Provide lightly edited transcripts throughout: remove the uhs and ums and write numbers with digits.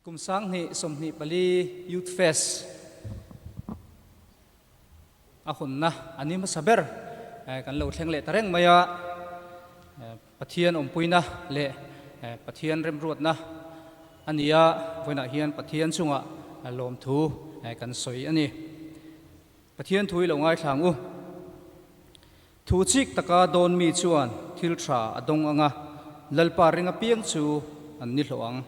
kumsang ni somni pali youth fest ahun na ani masaber kan lo thleng le tareng maya pathian ompuina le pathian remruat na ania voina hian pathian chunga lom thu kan soi ani pathian thui lo ngai thlang u thu chik taka don mi chuan thil tha adong anga lalpa ringa piang chu an ni hloang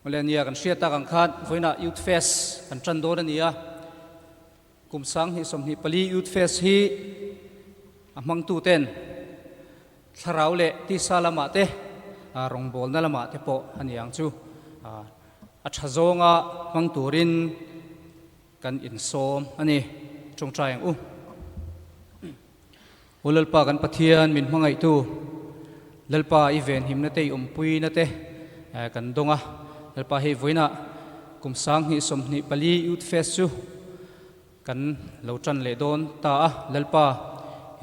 Malania kan siata kan khat voina youth fest kan tran don ania kumsang hi somni pali youth fest hi amang tu ten tharau le ti salama te rong bol na lama te po aniang chu a thazonga mang turin kan insom ani chung trying ulalpa kan pathian min mangai tu lalpa event himna te umpui na te kan donga lalpa hi voina kumsang hi somni pali youth fest chu kan lo tran le don ta lalpa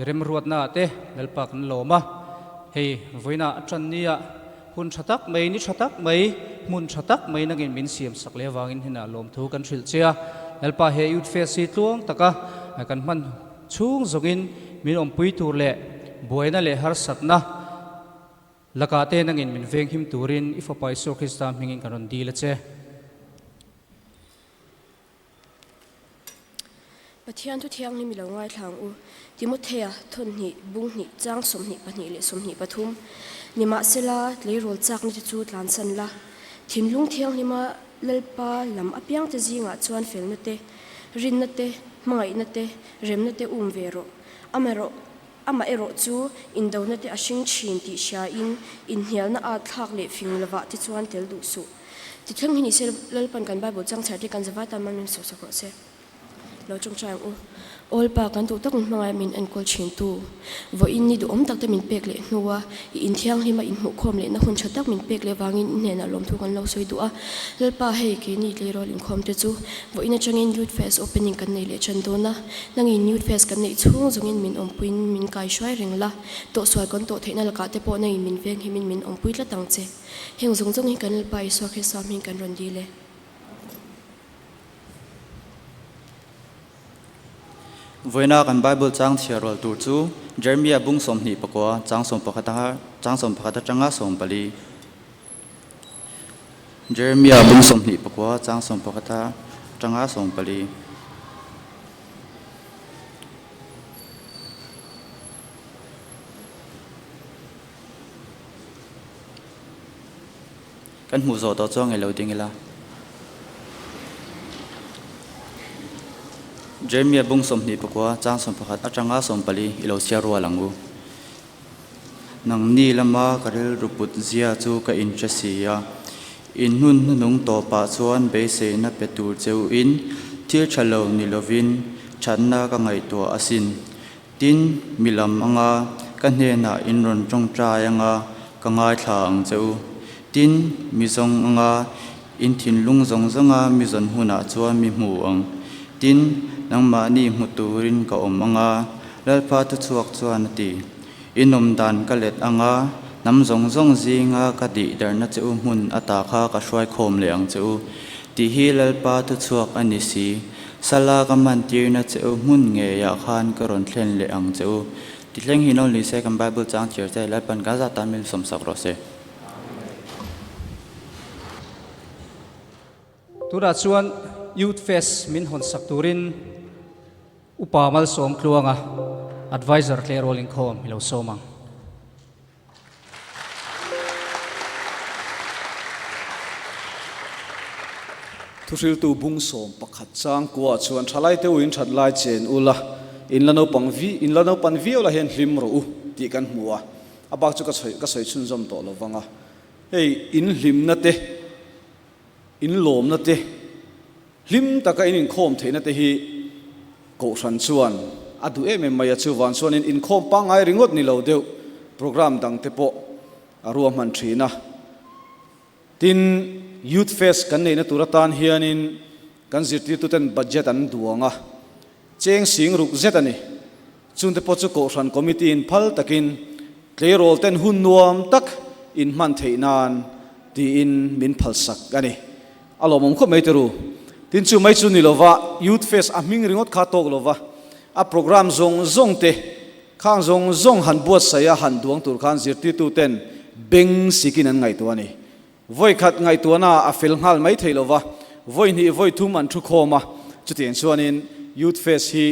rem ruat na te lalpa kan loma hei voina tran nia hun thatak mai ni thatak mai mun thatak mai nangin min siam sak le wangin hina lom thu kan thil chia lalpa he youth fest si tlung taka kan man chung zongin min ompui tur le boina le har satna lakate nangin min veng him turin ifapai so Krista mingin karon di le che Pathian tu thiang ni milo ngai thlang u Timothea thon ni bung ni chang som ni pani le som ni pathum ni ma sela leirol chak ni chu tlan san la thimlung thiang ni ma lalpa lam apyang te zinga chuan fel na te rin na te mangai na te rem na te vero ama ero chu indo na te ashing chin ti sha in hial na a thak le fing lawa ti chuan tel du su ti thlang ni sel lalpan kan bible chang chati kan zawa ta man so so se lo chung chang ol pa kan tu tak mangai min an kol chin tu vo in ni du om tak te min pek le nuwa in thiang hima in mu khom le na hun chatak min pek le wangin ne na lom thu kan lo soi du a lal pa he ke ni le rol in khom te chu vo in a changin youth fest opening kan nei le chan do na nangin youth fest kan nei chung zongin min om puin min kai shwai ring la to swai kon to theina la ka te po nei min veng hi min om pui la tang che heng zong zong hi kan lal pa i so khe sam hin kan ron di le Voina kan Bible chang chiarol tur chu Jeremiah bung som ni pakwa chang som pakhata changa som pali Jeremiah bung som ni pakwa chang som pakhata changa som pali kan mu zo to chong elo dingila Jeremiah bung som ni pakwa chang som pakhat atanga som pali ilo siarwa langu nang ni lama karel ruput zia chu ka intrasiya in hun nung to pa chuan be se na petur cheu in thil thalo ni lovin channa ka ngai to asin tin milam anga ka hne na in ron tong tra anga ka ngai thlang cheu tin mizong anga in thin lung zong zonga mizon huna chuan mi mu ang tin nang mani muturin ka omanga lalpa tu chuak chuan ti inom dan ka let anga nam zong zong zinga ka di darna cheu mun ata kha ka hruai khom leang cheu ti hi lalpa tu chuak ani si sala ka man tirna cheu mun nge ya khan ka ron thlen le ang cheu ti hleng hi no li se kan bible chang chir te lalpan ka za tamil som sak ro se tura chuan youth fest min hon sak turin upamal som kluanga advisor clear rolling khom hilo somang thusil tu bung som pakhat chang kwa chuan thalai te uin that lai chen ula in lano pan vi ola hen hlim ro u ti kan hmuwa abak chu ka soi chun zom to lovanga hey in hlim na te in lom na te hlim taka in khom theina te hi ko ran chuan adu maya chu wan chuan in khom pa ngai ringot ni lo deu program dang te po aruam man thina tin youth fest kan nei na turatan hianin kan zirti tu ten budget an duanga cheng sing ruk zet ani chun te po chu ko ran committee in phal takin playroll ten hun nuam tak in man theinan ti in min phal sak ani alo mom kho mai teru tin chu mai chu ni lova youth face a ming ringot kha tok lova a program zong te khang zong han buat saya han duang tur khan zirti tu ten beng sikin an ngai tu ani voi khat ngai tu na a fel ngal mai theilova voi ni voi thu man thu khoma chutian chuanin youth face hi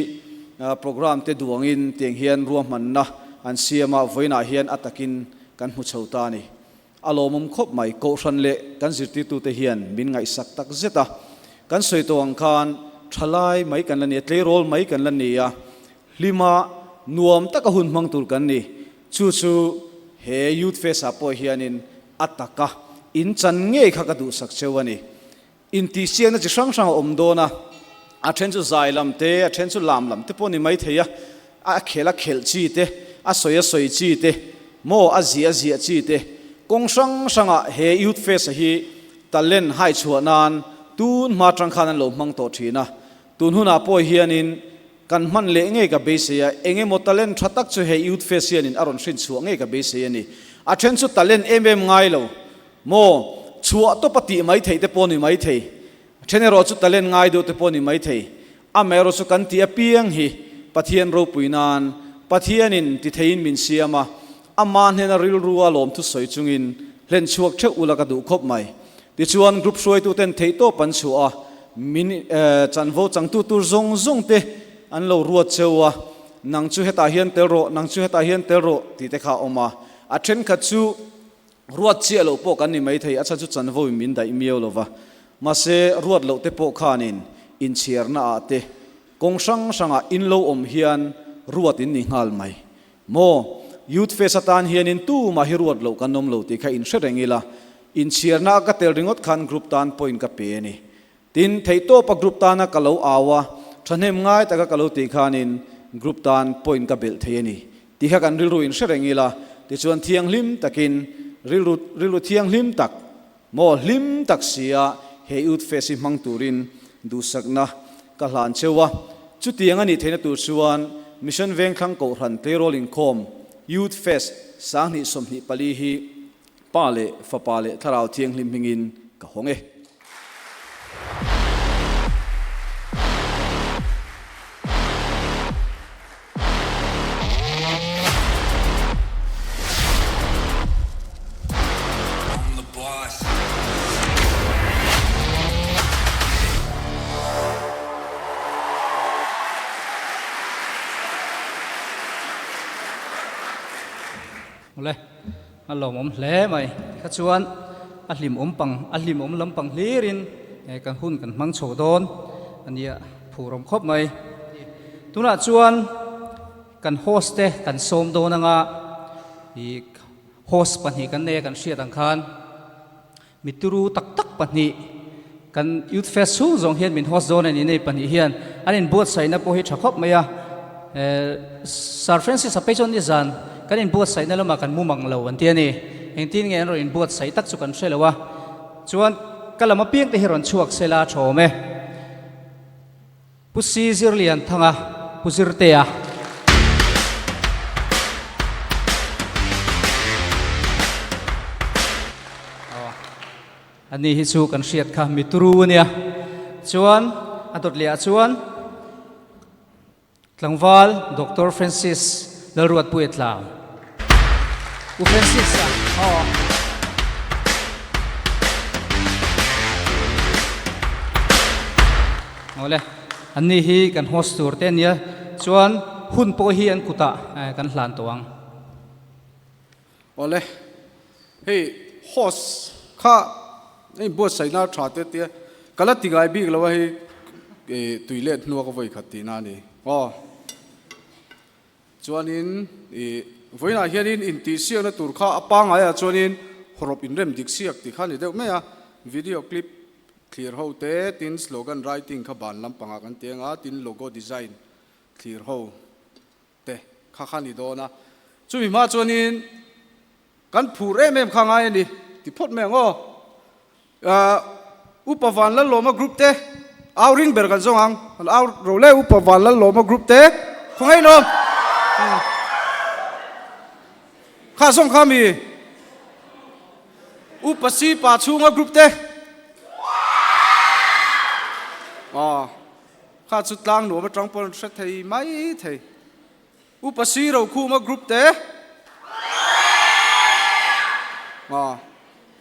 program te duangin teng hian ruam man na an siama voina hian atakin kan hu chhota ni alomum khop mai ko ran le kan zirti tu te hian min ngai sak tak zeta kan soitong khan thalai mai kan lani tle rol mai kan lani ya lima nuam taka hun mang tur kan ni chu he youth face apo hianin ataka in chan nge kha ka du sak chewani in ti sian chi sang om do na a then chu zailam te a then chu lam te poni mai theya a khela khel chi te a soi chi te mo a zia chi te kong sanga he youth face hi talent hai chuanan tun ma tang khan an lo mang to thina tun huna po hianin kan man le nge ka base ya enge mo talent thatak chu he youth face hianin aron hrin chu nge ka base ya ni a then chu talent ngai lo mo chua to pati mai thei te poni mai thei thenero chu talent ngai do te poni mai thei a mero chu kan ti apiang hi pathian ro puinan pathianin ti thein min siama aman hena ril ruwa lom thu soi chungin len chuak the ulaka du khop mai ti chuan group soi tu ten thei to pan chu a min chanvo changtu tur zong te an lo ruat chewa nang chu heta hian tel ro ti te kha oma a then kha chu ruat chi lo po kan ni mai thei acha chu chanvo min dai miao lova ma se ruat lo te po khanin in chirna ate kong sanga in lo om hian ruat in ni ngal mai mo youth face atan hianin tu ma hi ruat lo kanom lo ti kha in sherengila in chirna ka tel ringot khan group tan point ka pe ni tin theito pa group tan ka lo awa thanem ngai ta ka lo ti khanin group tan point ka bel theni ti kha kan rilru in sherengila ti chuan thiang lim takin rilu thiang lim tak mo lim tak sia he youth face hi mang turin du sakna ka hlan chewa chu tiang ani theina tur chuan mission veng khang ko ran te rolling com youth fest sang ni som ni pali hi pale fa pale tharau thiang lim hingin ka honge le alom om hle mai kha chuan a hlim om lampang hlirin kan hun kan mang chho don ania phurom khop mai tuna chuan kan host te kan som don anga i host pani kan ne kan hriat ang khan mituru tak pani kan youth fest su zong hian min host don ani nei pani hian anin bot saina po hi thakop maya Sir Francis Apechon ni zan kan in buat sai na lama kan mumang lo an tiani eng tin nge ro in buat sai tak chu kan shelawa chuan kalama piang te heron chuak sela thome pusi zirlian thanga pusirte a ani hi chu kan hriat kha mituru nia chuan atot lia chuan tlangwal Dr. Francis Lalruat Puetlang u Francis ole anni hi kan host tur te nia chuan hun po hi an kuta kan hlan tawang ole hey host kha ei bo sai na tha te te kala tingai bi lo hi tuilet nuwa ko voi khati na ni chuanin voina hianin in ti siang na tur kha apanga ya chuanin horop in rem dik siak ti khani deuh me a video clip clear ho te tin slogan writing kha ban lampanga kan tenga tin logo design clear ho te kha khani do na chumi ma chuanin kan phur em khanga ni ti phot me ngo upavan la loma group te ouring ber kan zong ang out role upavan la loma group te khongai nom kha song khami upasi pa chunga group te ข้าจุดล่างหนูมาตรังปนสักทีไม่ทีอุปสีเราคู่มากรุ๊ปเตะ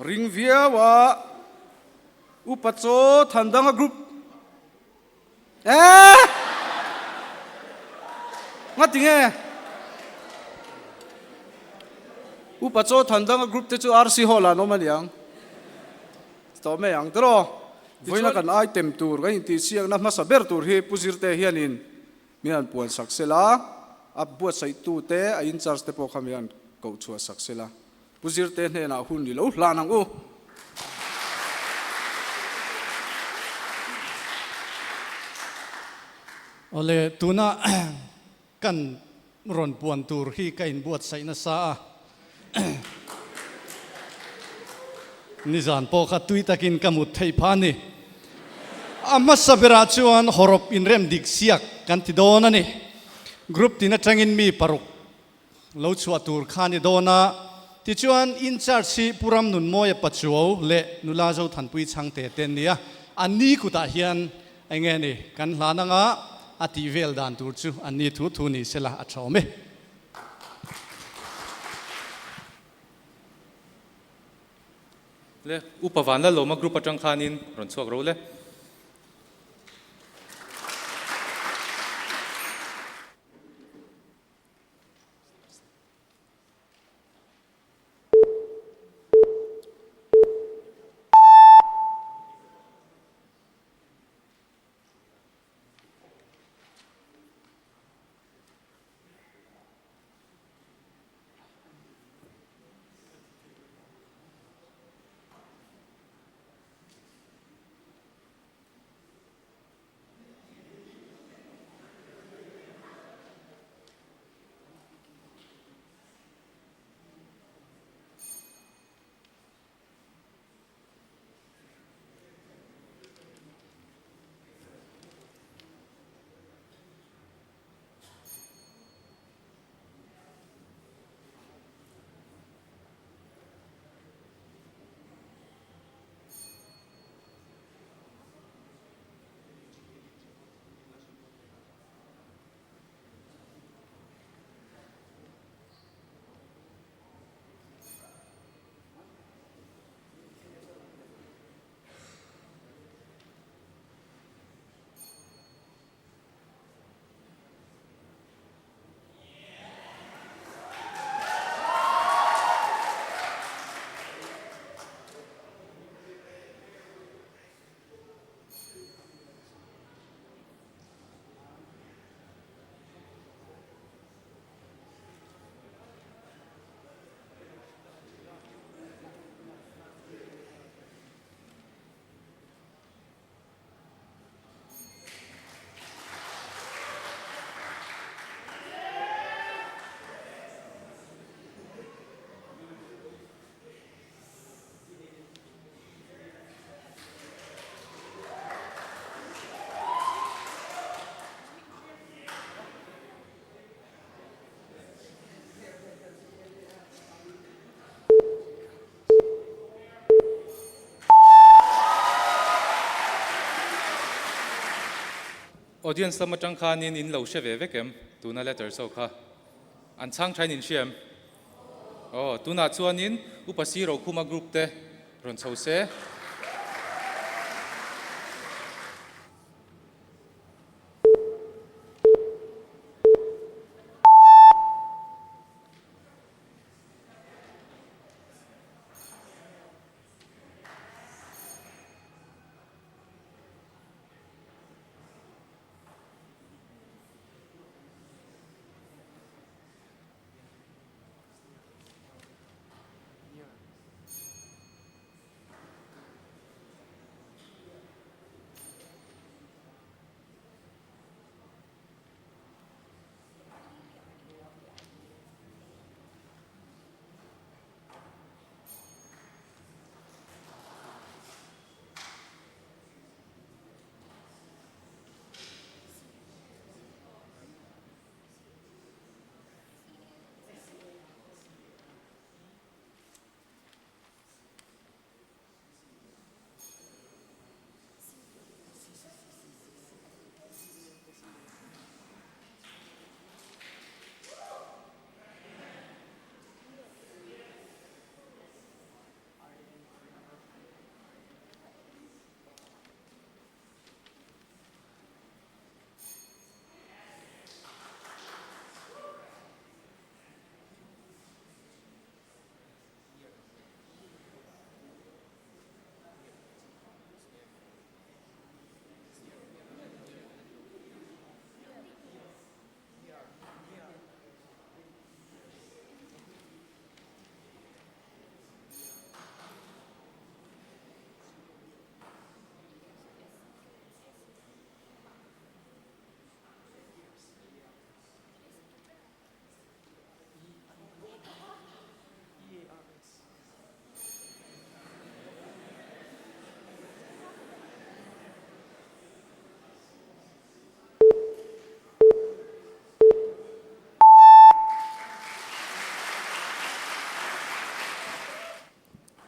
ริงเวียวะอุปโจทันดังกรุ๊ปงัดยังไงอุปโจทันดังกรุ๊ปเตจูอาร์ซีฮอลล์โนมันยังต่อไม่ยังตรอวันนั้นกันไอเต็มตัวกันที่เสียงนับมาสับเบอร์ตัวเฮปุจิรเตเฮียนินมีอันปวนสักเซล่าอับบวชใส่ตู้เตะอินชาร์สเตปโอคามีอันเกาชัวสักเซล่าปุจิรเตเนี่ยนะหุ่นดีแล้วลานังอูโอเลตูน่ากันรอนปวนตูร์ฮีกันบวชใส่นาซานิจานพอขัดตุยตะกินกมุดไทยพานี่อามาสเบราชวนฮอรบอินเรมดิกเซียกกันติโดนันี่กรุ๊ปที่นัดจังอินมีปารุกเราชัวตูร์ขานิโดนาที่ชวนอินชาร์ซีปุรามนุนโมยปัจจุบันเละนุลาเจ้าทันปุยช่างเตเตนเนี่ยอันนี้กุตาเฮียนไอ้เงี้ยนี่กันหลานังอาทิเวลดานตูร์จูอันนี้ทูนี่เสละอัจฉริยะle upavan la loma group atang khanin ron chuak ro le audience lama tang khanin in lo she ve ve kem tuna letter so kha an chang thain in siam tuna chuanin upasi ro khuma group te ron chho se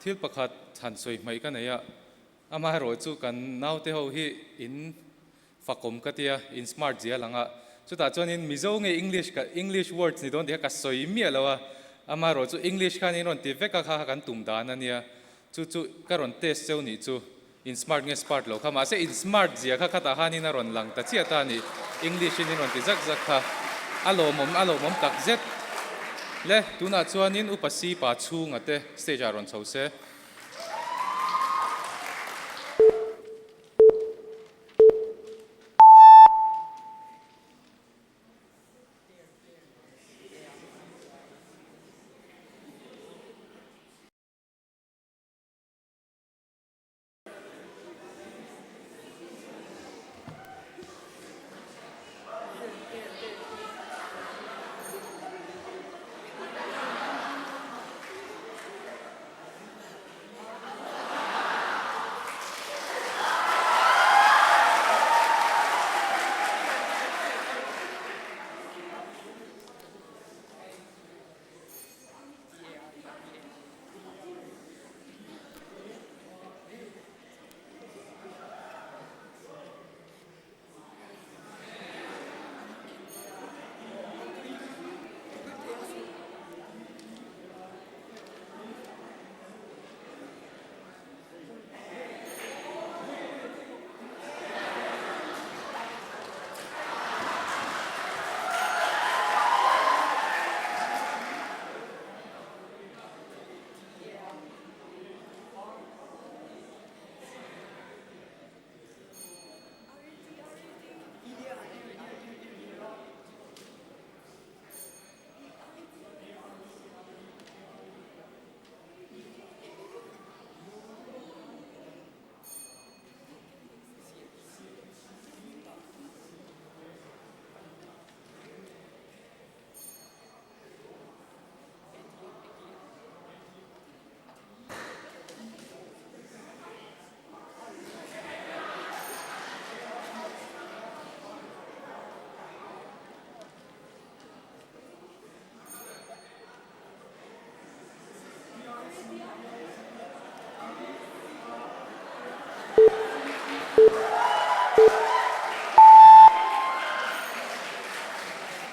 thil pakhat than soi mai ka neya ama ro chu kan naute ho hi in fakom katia in smart zia langa chuta chuanin mizo nge english words ni don dia ka soi mi alawa ama ro chu english khan in ron ti veka kha kan tum dan ania chu karon test cheu ni chu in smart nge smart lo khama se in smart zia kha khata hani na ron lang ta chia ta ni english in ron ti zak zak kha alo mom tak zet le tuna chuanin upasi pa chunga te stage a ron chose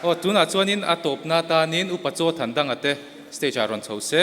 o tuna chuanin atop na ta nin upacho thandang ate stage a ron chose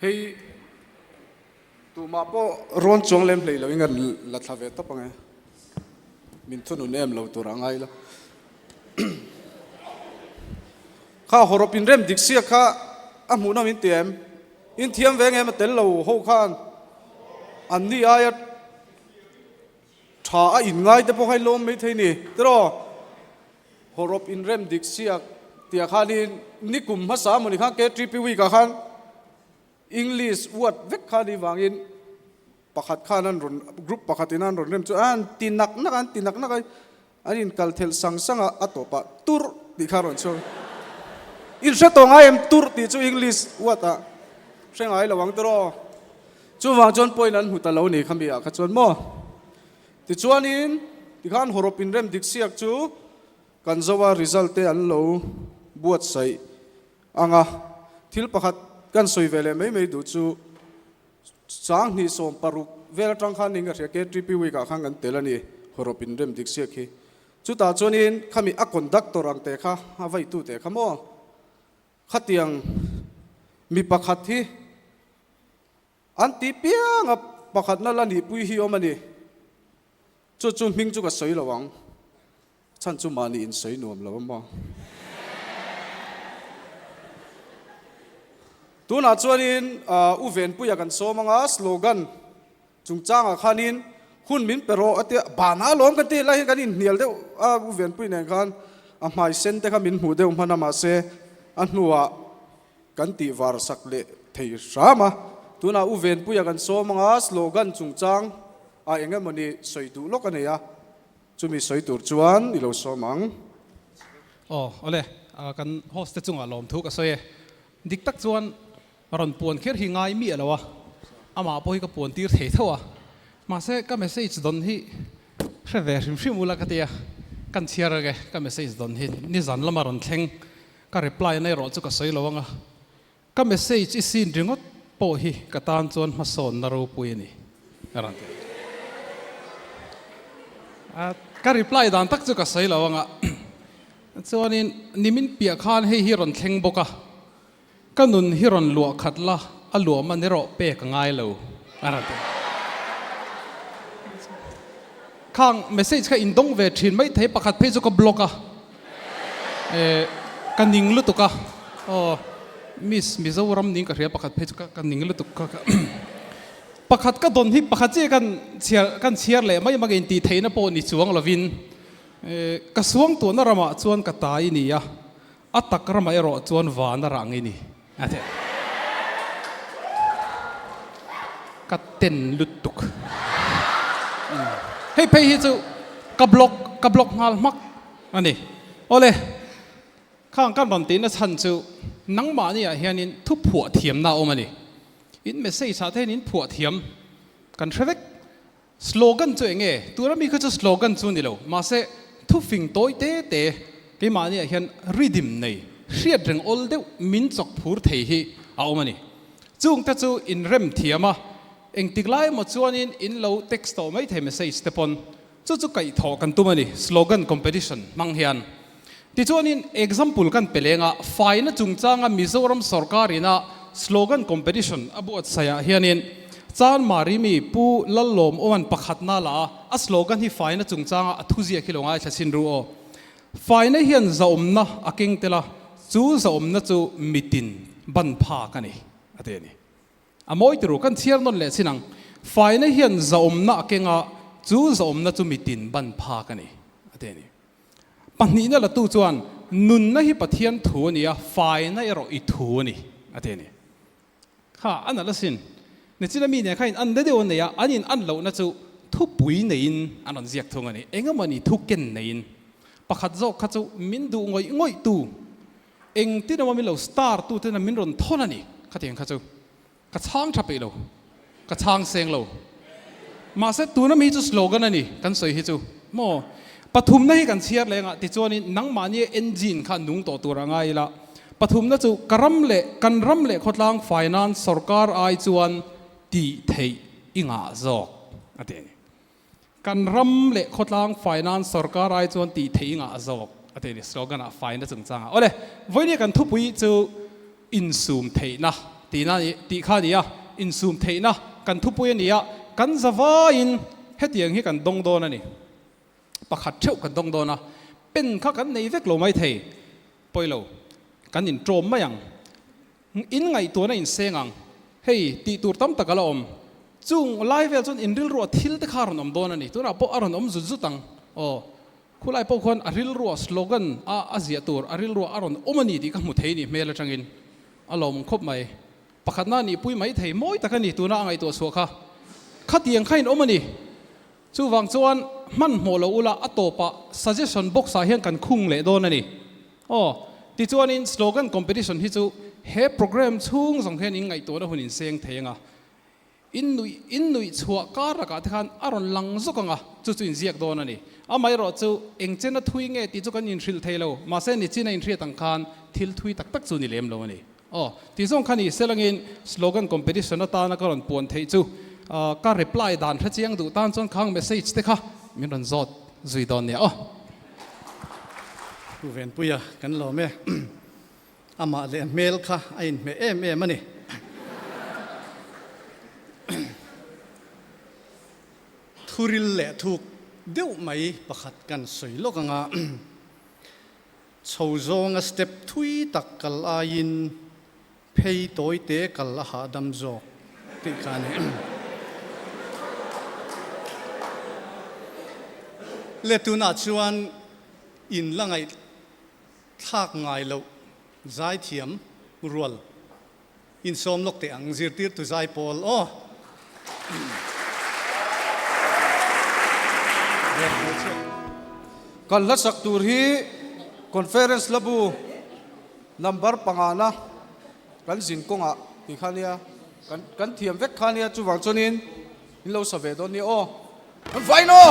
hei tu ma po ron chong lem hlei lo inga la thave to pangai min thunu nem lo tu rangai la kha horop in rem diksia kha a mu na min tiam in thiam veng em tel lo ho khan an ni aya tha a in ngai te po khai lom mai thei ni tro horop in rem diksia tia khanin nikum ma sa mu ni kha ke tripi wi ka khan English word vek khani wangin pakhat khanan ron group pakhatinan ron rem chu an tinak na kai anin kalthel sangsanga atopa tur ti kharon chu in se tonga em tur ti chu English word a sengai lawang tro chu wang chon point an huta lo ni khamia kha chon mo ti chuanin ti khan horopin rem diksiak chu kan zowa result te an lo buat sai anga thil pakhat kan soi vele mai du chu chang ni som paruk vel tang khan ninga ke tripi wi ka khang an telani horopin rem diksiak hi chu ta chonin khami a conductor ang te kha avai tu te khamo khatiang mi pakhat hi anti piang a pakhat na lani pui hi omani chu chu ming chu ka soi lawang chan chu mani in soi nuam lawama tuna chuanin uven puya kan so manga slogan chungchanga khanin hun min pero ate bana lom kan te lai kan in nial de uven pui ne khan a mai sen te kha min hu de umhana ma se an nuwa kan ti war sak le thei rama tuna uven puya kan so manga slogan chungchang a enga mani soitu lokania chumi soitur chuan ilo somang ole kan host te chunga lom thu ka soye dik tak chuan ron puan kher hi ngai mi alawa ama poi ka puan tir thei thawa ma se ka message don hi hrever hrim ula ka tia kan chiara ge ka message don hi ni zan lama ron thleng ka reply nei ro chu ka soi lawanga ka message isin ringot po hi ka tan chuan ma son na ro pui ni aran ka reply dan tak chu ka soi lawanga chuanin nimin pia khan hei hi ron thleng boka kanun hiron lua khatla a lua manero pe ka ngai lo arate khang message ka indong ve thin mai thei pakhat phe chu ka block a kaning lu tuka miss mizoram ning ka ria pakhat phe chu ka kaning lu tuka pakhat ka don hi pakhat che kan chiar le mai magin ti theina po ni chuang lovin ka suang tu na rama chuan ka tai ni ya atak rama ero chuan wa na rangi ni ate katen lutuk hei pei hi chu ka block ngal mak ani ole khang kan ban tin na chan chu nang ma ni a hianin thu phua thiam na omani in message sa thein in phua thiam kan threvek slogan chu enge turami kha chu slogan chu ni lo ma se thu fing toi te ke ma ni a hian redeem nei riat reng ol deuh min chok phur thei hi a omani chung ta chu in rem thiama eng tiklai mo chuanin in lo text to mai the message te pon chu kai tho kan tumani slogan competition mang hian ti chuanin example kan pelenga faina chungchanga mizoram sarkarina slogan competition abu at saya hianin chan marimi pu lalom oman pakhatna la a slogan hi faina chungchanga athuzia khilonga thasin ru o faina hian zaumna aking tela chu zaum na chu mitin ban pha kani ateni amoi tru kan chiar non le sinang faina hian zaum na kenga chu zaum na chu mitin ban pha kani ateni pani na la tu chuan nun na hi pathian thu ania faina ero I thu ni ateni kha anala sin ne chila mi ne khain an de on ya anin an lo na chu thu pui nein anon ziak thungani engamani thu ken nein pakhat zo kha chu min du ngoi tu eng tin ma mi lo star tu tin min ron thonani khateng kha chu ka chang thape lo ka chang seng lo ma se tu na mi chu slogan ani kan soi hi chu mo pathum na hi kan chiar lenga ti choni nang mani engine kha nung to turanga ila pathum na chu karam le kan ram le khotlang finance sarkar ai chuan ti thei inga zok ateni kan ram le khotlang finance sarkar ai chuan ti thei inga zok ateni slogan a fine na chungchanga ole voini kan thupui chu in sum theina ti kha nia in sum theina kan thu pui ania kan zawa in hetiang hi kan dong don ani pakhat theu kan dong dona pen kha kan nei vek lo mai thei poilo kan in trom mayang in ngai to na in sengang hei ti tur tam takala om chung live chon in ril ro thil te kharon om don ani tura po aron om zu tang o khulai po khon aril ro slogan a azia tur aril ro aron omani ti ka mu thei ni mel atangin alom khop mai pakhat na ni pui mai thei moi takani tuna ngai to so kha khatiang khain omani chu wang chuan man hmolo ula atopa suggestion box a hian kan khung le don ani o ti chuan in slogan competition hi chu he program chung song hen in ngai to na hunin seng thenga in nui chua kara ka than aron lang zokanga chu chu in ziak don ani amai ro chu engchen na thui nge ti chu kan in thril thelo ma se ni china in thri tang khan thil thui tak tak chu ni lem lo ani o ti zong khani selangin slogan competition na ta na karon pon thei chu ka reply dan tha chiang du tan chon khang message te kha min ron zot zui don ne o tu ven puya kan lo me ama le mail kha ain me em ani thuril le thuk deuh mai pakhat kan soi lokanga chhozonga step thui tak kal ain phei toi te kal ha dam zo ti kane le tuna chuan in langai thak ngai lo zai thiam rual in som lok te ang zirtir tu zai pol o kan la sak tur hi conference labu number pangana kan zin konga ti khania kan thiam vek khania chu wang chonin in lo sa ve don ni o kan vai no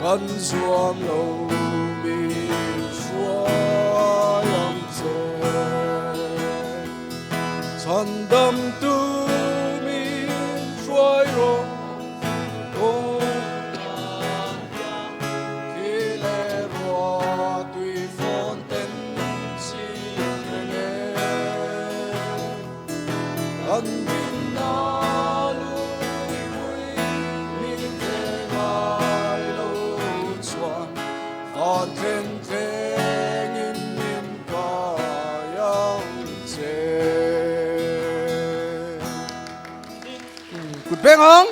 Kan zuam lo mi shua yang cụt beng ang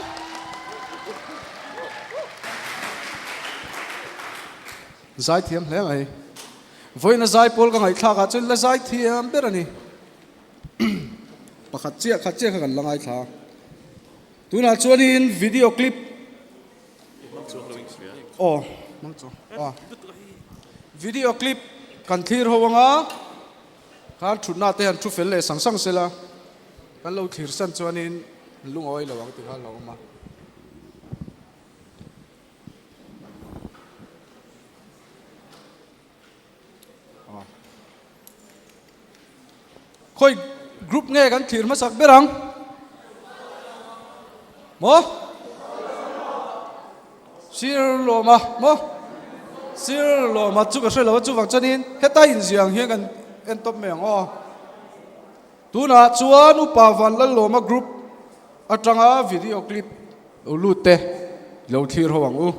zai thiam hle mai voina zai pol ka ngai thla ka chun la zai thiam berani pakhat chia ka kan langai thla tuna chuanin video clip oh mang chu video clip kan thlir howanga kan thutna te han thu fel le sang sela kan lo thlir san chuanin lungoi lawang ti kha lawma khoi group nghe kan thlir ma sak berang mo sir lo ma mo sir lo ma chu ka hre lo chu wang chanin heta in ziang hian kan en top meng o tuna chuan upa van la lo ma group atanga video clip ulute lo thlir howang u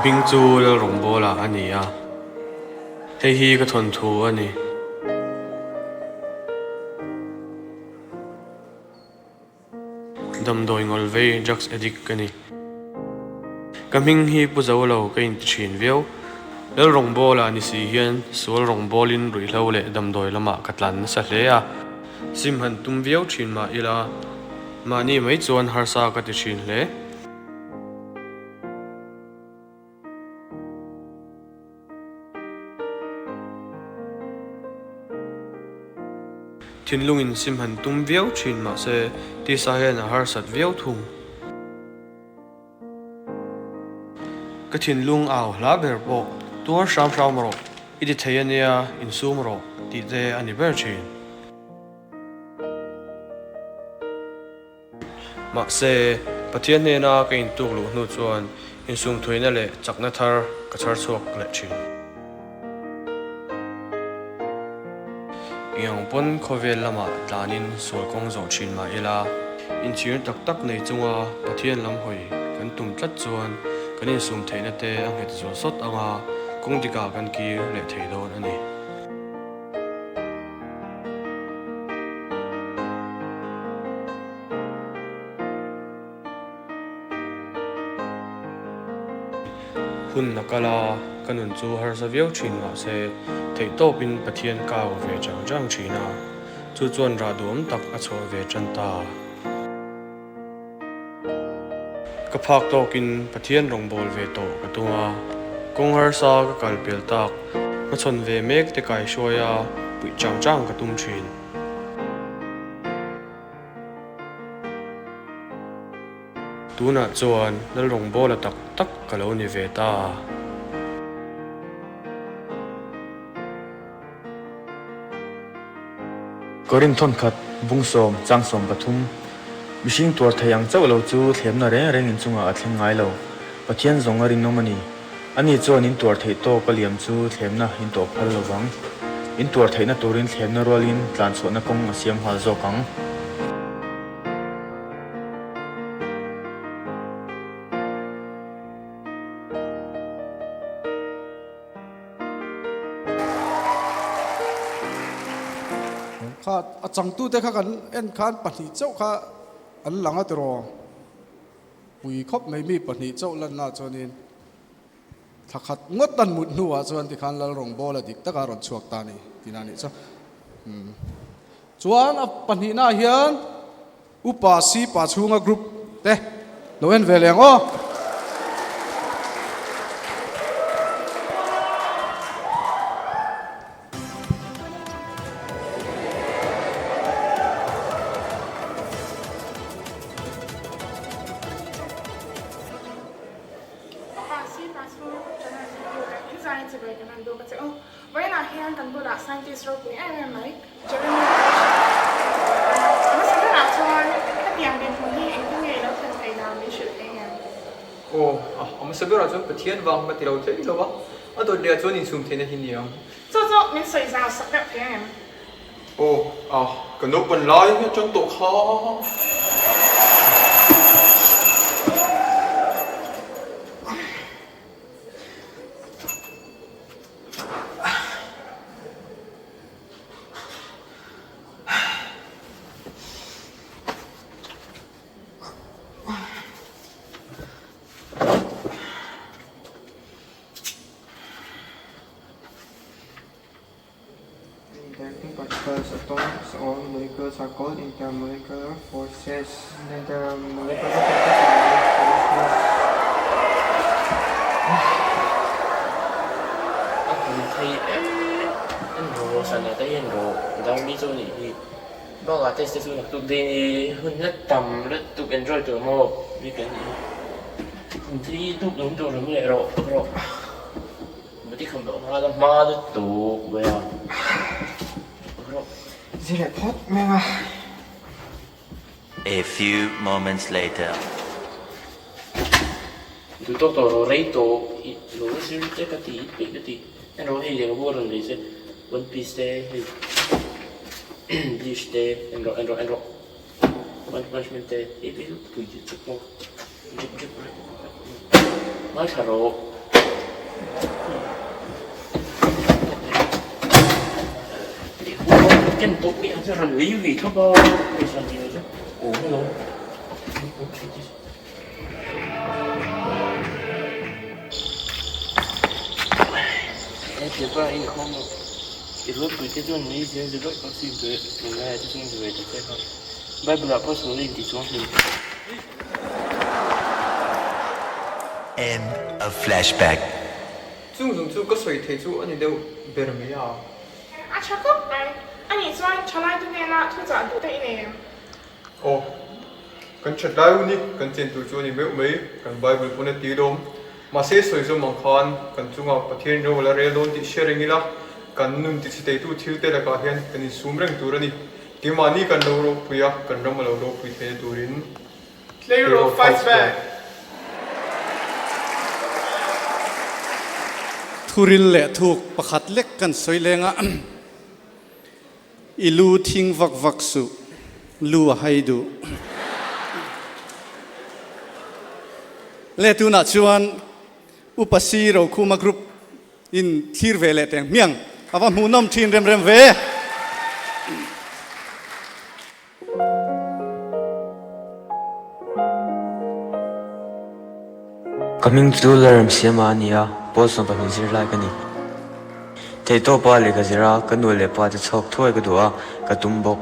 bing chu la rong bola ani a hei hi ka thon thu ani dam doi ngol ve drugs addict ani kaming hi pu zo lo ka in thin veo la rong bola ni si hian sol rong bolin rui hlo le dam doi lama katlan sa hle a sim han tum veo thin ma ila mani mai chuan har sa ka ti thin hle Tin lungin sim han tum viau chin ma se ti sa hen a har sat viau thung ka tin lung aw hla ber bok tur sham maro idi thayania in sum ro ti de ani ber chin ma se pathian ne na ka in tuk lu nu chuan in sum thoina le chakna thar ka char chok le chin yang pon khovel lama tlanin sol kong zo chin ma ila in thir tak tak nei chunga pathian lam hoi kan tum tlat chuan kan in sum theina te ang het zo sot anga kong dika kan ki le thei don ani hun nakala kanun chu har sa viau chin ma se thei to pin pathian ka ve chang china chu chuan ra dum tak a chaw ve chan ta ka phak to kin pathian rong bol ve to ka tua kong har sa ka kal pel tak ma chon ve mek te kai shoya pui chang ka tum chin tuna chuan nal rong bol a tak ka lo ni ve ta Korin thon khat bungsom changsom pathum mishing tor thayang chawlo chu thlemna reng in chunga athleng ngai lo pathian zongarin nomani ani chuan in tor thei to kaliam chu thlemna in to phal lowang in tor theina turin thlemna rolin tlan chona kong asiam hal zo kang kha achang tu te kha kan en khan pahni chau kha an langa te ro pui khop mai mi pahni chau lan na chonin thakhat ngot tan mut nuwa chuan ti khan lal rong bola dik taka ron chuak ta ni tinani cha chuan a pahni na hian upa si pa chunga group te loen veleng o Sabira chuan pathian wang ma ti lo thei lo wa a to dia chuan in sum theina hin niang cho min soi za sak ka pheng kan no pan lai chang to kha the molecular forces that the molecular forces. Thì anh hồ sẵn là tới anh hồ đang đi chỗ này thì bao gà test số là tụi đi hơn rất tầm rất tụi enjoy tụi mò vì cái này thì tụi đúng tụi đúng lại rồi mà thì không懂 là ma đó tụi vậy à gì lại thoát mẹ à. A few moments later. tụi tôi rồi lấy tụi rồi xử lý cái tí bị cái tí anh rồi hay liền vô rồi đi sẽ one piece đây bleach đây anh rồi one punishment đây cái ví dụ tụi chụp một chụp nói thà rồi cái tụi bị anh sẽ làm lý vì thôi bao vì sao gì nữa ủa nó Thì qua in không thì lúc cái chuyện này thì rất có xin về mình nghe thì xin về thì sẽ không bây giờ có số linh thì xuống thì End of flashback. Chung có sợi thế chú anh đều bền mấy à. À chắc không này, anh ấy nói cho lại tụi này là thu giả tụi này. Ồ, cần chặt đai uni, cần tiền tụi chú này mấy, cần Bible phun tí đom. Mà sẽ soi cho mang khan, cần chung học bắt thiên rồi là relon thì sharing ila, cần nun thì sẽ tu thiếu thế là cả hiện, cần sum reng tu rani. Cái mà ni cần đâu rồi puya, cần đâu mà đâu rồi puya thế tu rin. Lero fights back. Thuril le thuk pakhat lek kan soilenga ilu thing vak vak su lu haidu le tu na chuan upasi ro khuma group in thir ve le teng miang awa munom thin rem rem ve coming to learn siamania Boston pa minzir lai kani thei to pa le khazira kanu le pa te chok thoi ka duwa ka tumbok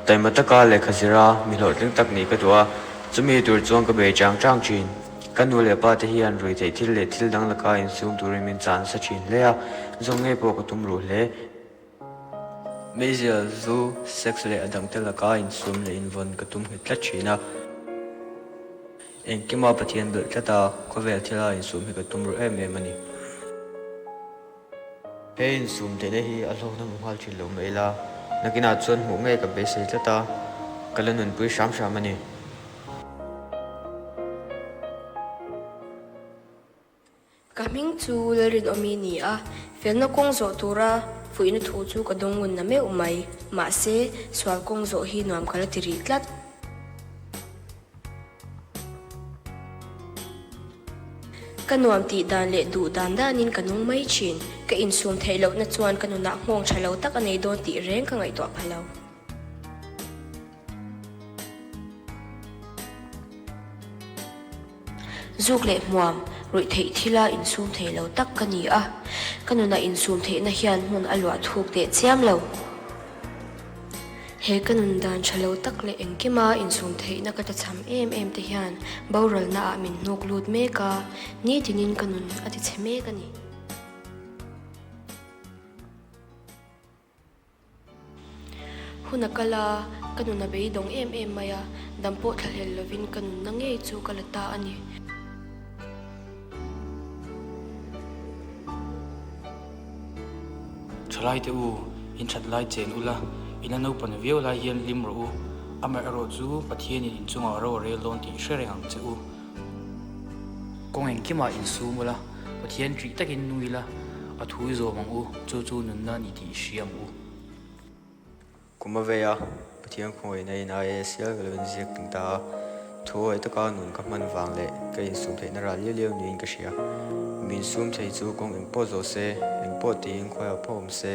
taimata ka le khazira mi lo tling tak ni ka duwa chumi tur chuang ka be chang chang chin kanu le pa te hian rui thei thil le thil dang la ka in sum tur min chan sa chin le a zong nge po ka tum ru le meizia zu sex le adang te la ka in sum le in von ka tum hit la china en kima pathian bel tata ko vel thila in sum hi ka tum ru em em ani Pain sum te hi alo na muhal chin lo mela nakina chon mu nge ka be sei tata kalanun pui sham sham ani Coming to lerin omini a felna kong zo tura fuina thu chu ka dongun na me umai ma se swal kong zo hi nuam kala tiri tlat kanuam ti dan le du dan danin kanung mai chin ka insum thailo na chuan kanuna ngong thalo tak anei don ti reng ka ngai to phalo zuk le muam rui thei thila insum thailo tak kani a kanuna insum thei na hian hun alwa thuk te chiam lo he kanun dan thalo tak le engkima insum thei na ka ta cham em te hian boral na a min nok lut me ka ni tinin kanun ati cheme kani hunakala kanuna be dong em maya dampo thalhel lovin kanun na nge chu kalata ani Chalai te u in chat lai chen ula ina no pan vio lai hian lim ro u ama ro chu pathian in chunga ro re lon ti shereng che u kong en kima in su mula pathian tri takin nuila a thui zo mang u chu nun na ni ti siam u kuma veya pathian khoi nei na e sia galwen ziak ting ta thoi ta ka nun ka man wang le ka in sum thei na ra le ni ka sia min sum thei chu kong eng po zo se eng po ti eng khoya pom se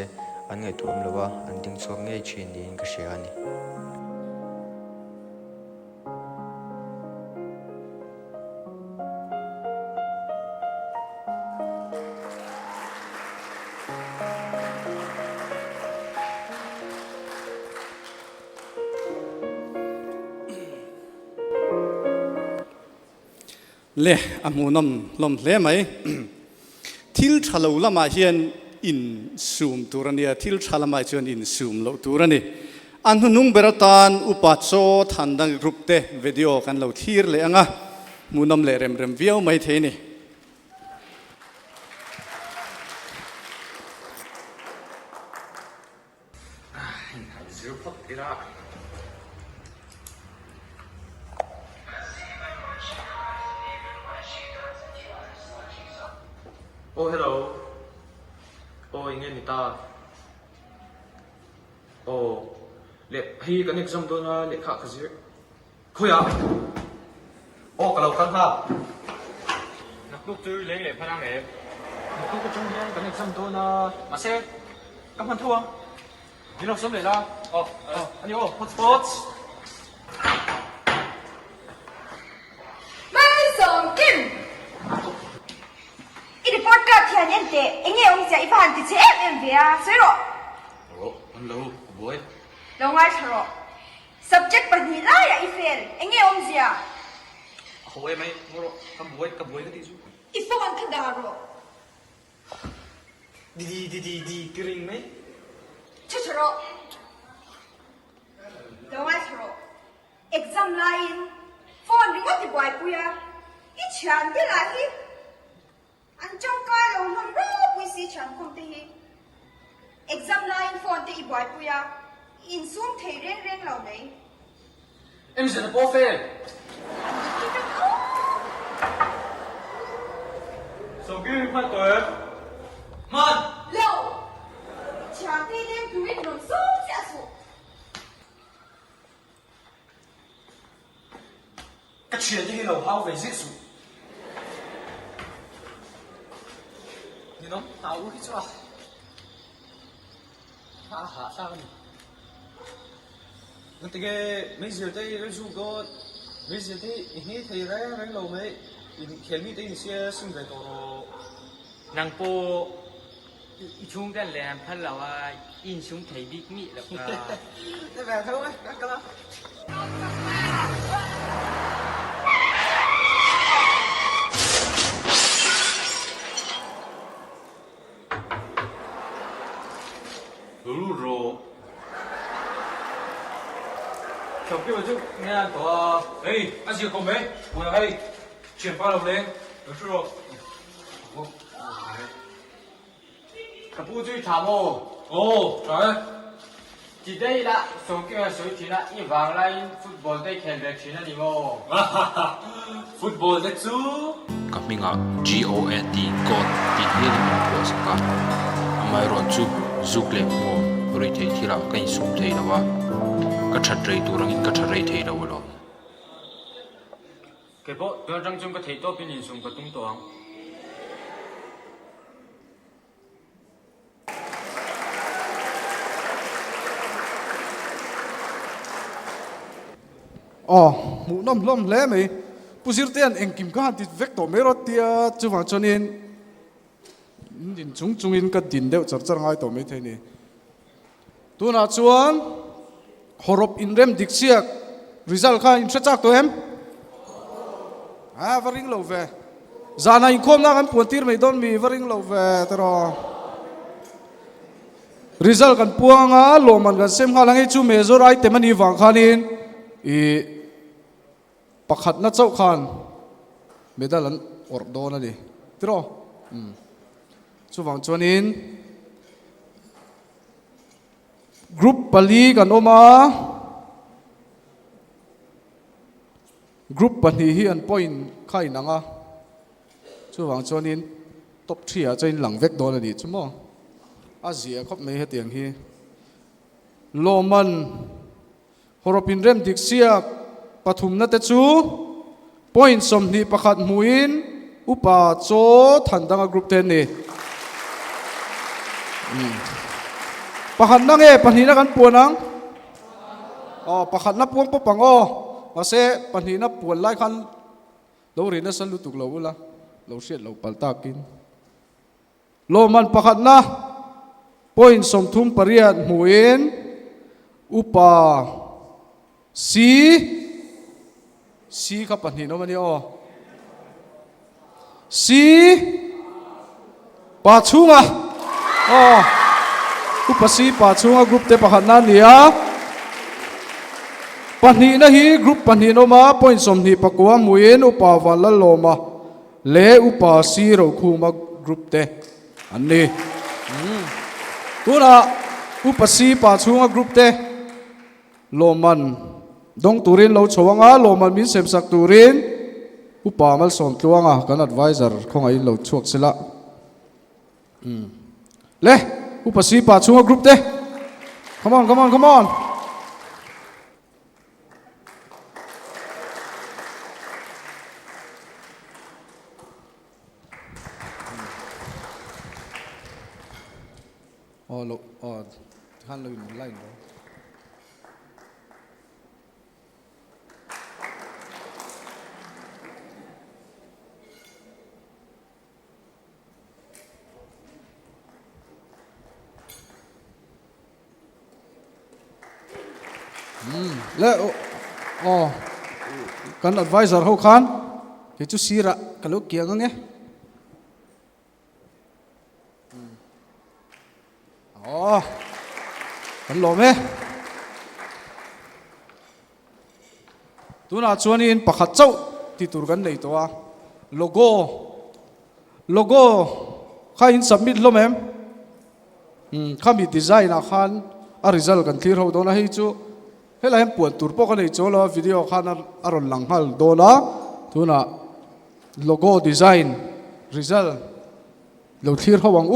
an ngai tuam lowa an ding chuak ngei chin ni ka sia ni le amunam lom le mai thil thalo lama hian in sum turania thil thalama chuan in sum lo turani an hunung beratan upa cho thandang group te video kan lo thir le anga munam le rem rem viau mai theini Oh hello. Oh ingin nita. Oh le hi kan exam do na le kha khazir. Khoya. Oh kalau kan ha. Nak lúc tu le le phanang le. Nak lúc trong hian kan exam do na ma se kam han thua. Đi đâu sớm để ra. Anh yêu hotspot. Mai Song Kim. Ini podcast thian nhân tệ, anh nghe ông dạy phản thì chế em về à, xới rồi. Ồ, anh lâu, buổi. Lâu ngay rồi. Subject bật nhị lại à, ifail, anh nghe ông gì à? Hồ em ấy, mua rồi, cầm buổi cái gì chứ? Ifail anh thật đà rồi. Đi, cái ring mấy. Chứ rồi. Lâu ngay rồi. Exam line, phone đi ngất thì quay bùi à. Ít chán thế là hi. Anh trong cái lâu năm đó bùi xí chán không tì hi. Exam line phone tì quay bùi à. In zoom thầy reng lâu này. Em sẽ là bố phê. Sao cái phát tuổi? Man! Lâu! Chán tì đem cứ ít nồng sâu sẽ sụp. Cái chuyện như lâu hao về dễ sụp. Nhìn nó, tao uống cái chỗ. Hả, sao vậy? Nên cái mấy giờ đây nó dùng có mấy giờ đây hết thầy ra ráng lâu mấy khéo mi đây sẽ sinh về tổ nàng po chungกันแหลมพันเราอินชุ่งไทยบิ๊กมีแล้วก็ thế về thôi ấy cái đó Luro. chồng kia chứ nghe có Ê, anh gì không mấy? Ngồi ở đây, chuyển qua đầu lên. Được chưa rồi? cặp u chơi thảm ô Ồ, trời ơi. chỉ đây là số kia số chỉ là y vàng lại football đây khen về chuyện này ngô Football đấy chứ. Kaminga GOAT God ti hian min ko saka amai ron chu zukle mo roi thei thira kai sum thei lawa ka that rei turangin ka that rei thei lawa lo cái bộ tôi đang chung có thấy tốt bên nhìn xuống có tung toang mu nom lom le mai pusir ten engkim ka ti vek to mero tia chuwa chonin din chung in ka din deuh char char ngai to me the ni tuna chuan horop in rem diksiak result kha in chak to em varing lo ve zana in khom na kan puantir mai don mi varing lo ve tero result kan puanga lo man kan sem kha langi chu major item ani wang khanin i pakhat na chau khan medal an or do na ni tro chu wang chuanin group pali kan oma group pani hi an point khai nanga chu wang chuanin top 3 a chain lang vek do na ni chumo azia khop mai hetiang hi loman horopin rem diksiak pathum na te chu point som ni pakhat muin upa cho thandanga group ten ni pakhat na nge panhina kan puanang pakhat na puang popang mase panhina puan lai khan lo ri na san lutuk lo la lo siat lo paltakin lo man pakhat na point som thum pariat muin upa si kha panhino mani si pa chunga upasi pa chunga group te pakhat na nia pahnih na hi group pahnih no ma point som ni pakwa muin upa wala loma le upa si ro khuma group te anni tuna upasi pa chunga group te loman dong turin lo chawanga loman min sem sak turin upa mal som tluanga kan advisor khonga in lo chuak sila le upasi pa chunga group te come on han lo in line lo le kan advisor ho khan he chu sira kalo kiang nge kan lo me tuna chuanin pakhat chau ti tur kan nei to a logo kha in submit lo mem khami design a khan a result kan clear ho dona hi chu hela hem puan tur po kan nei cholo video khan aron lang hal dona tuna logo design result lo clear ho wang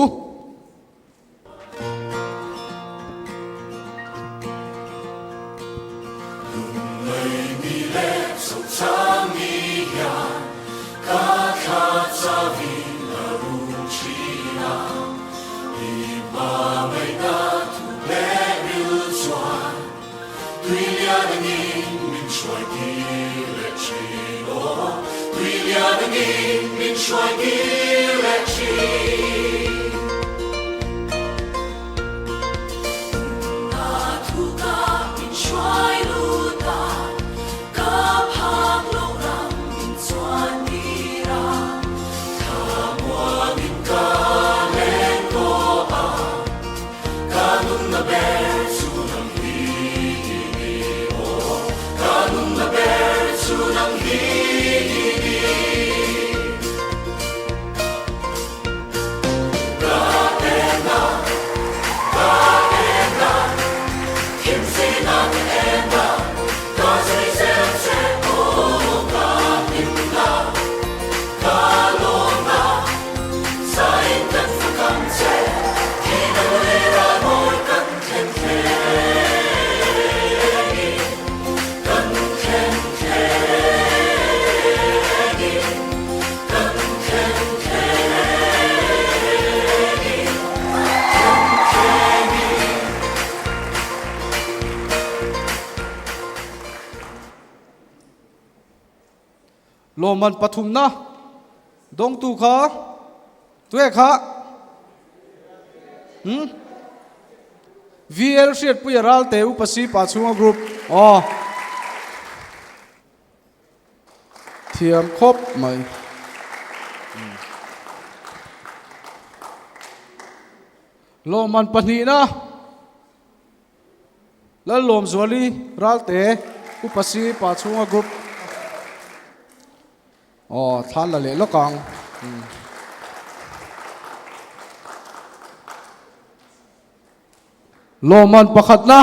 loman pathum na dong tu kha tue kha VL shirt puya ral te upasi pa chunga group thiam khop mai loman pahnih na lal lom zwali ral te upasi pa chunga group than la le lokang loman pakhat na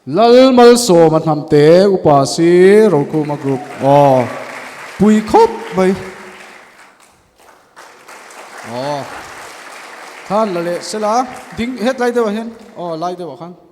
lal mal so man hamte upasi rokuma group pui khop bai than la le sela ding het lai de wa hen lai de wa khan